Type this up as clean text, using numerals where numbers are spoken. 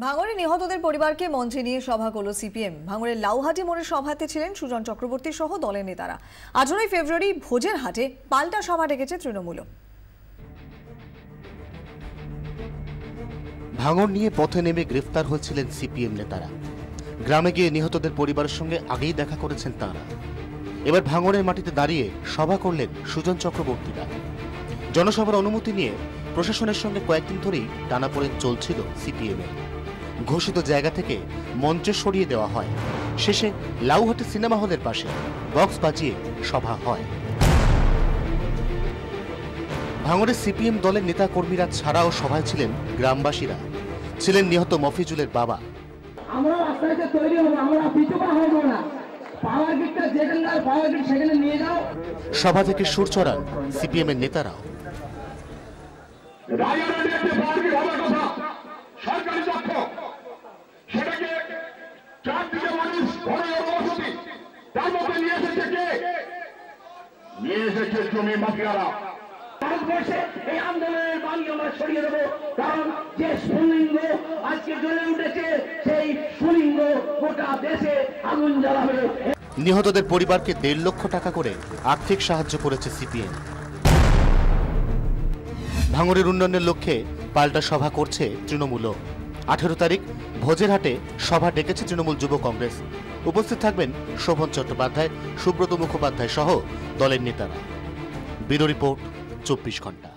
ভাঙড়ে নিহতদের পরিবারকে মঞ্চে নিয়ে সভা করল সিপিএম। ভাঙড়ের লাউহাটি মোড়ের সভাতে ছিলেন সুজন চক্রবর্তী সহ দলের নেতারা। 18 ফেব্রুয়ারি ভোজের হাটে পাল্টা সভা ডেকেছে তৃণমূল। ভাঙড় নিয়ে পথে নেমে গ্রেফতার হয়েছিলেন সিপিএম নেতারা। গ্রামে গিয়ে নিহতদের পরিবারের সঙ্গে আগেই দেখা করেছেন তাঁরা। এবার ভাঙড়ের মাটিতে দাঁড়িয়ে সভা করলেন সুজন চক্রবর্তীরা। জনসভার অনুমতি নিয়ে প্রশাসনের সঙ্গে কয়েকদিন ধরেই টানাপোড়েন চলছিল সিপিএমের। ঘোষিত জায়গা থেকে মঞ্চে সরিয়ে দেওয়া হয়। শেষে লাউহাটি সিনেমা হলের পাশে বক্স বাজিয়ে সভা হয়। ভাঙড়ের সিপিএম দলের নেতা কর্মীরা ছাড়াও সভায় ছিলেন গ্রামবাসীরা, ছিলেন নিহত মফিজুলের বাবা। সভা থেকে সুর চড়ান সিপিএম এর নেতারাও। ভারতবর্ষে এই আন্দোলনের বাণী আমরা ছড়িয়ে দেবো, কারণ যে সুলিঙ্গ আজকে জ্বলে উঠেছে সেই সুলিঙ্গ গোটা দেশে আগুন জ্বালাবে। নিহতদের পরিবারকে 1.5 লক্ষ টাকা করে আর্থিক সাহায্য করেছে সিপিএম। ভাঙড়ের উন্নয়নের লক্ষ্যে পাল্টা সভা করছে তৃণমূলও। 18 তারিখ ভোজের হাটে সভা ডেকেছে তৃণমূল যুব কংগ্রেস। উপস্থিত থাকবেন শোভন চট্টোপাধ্যায়, সুব্রত মুখোপাধ্যায় সহ দলের নেতারা। ব্যুরো রিপোর্ট, 24 ঘন্টা।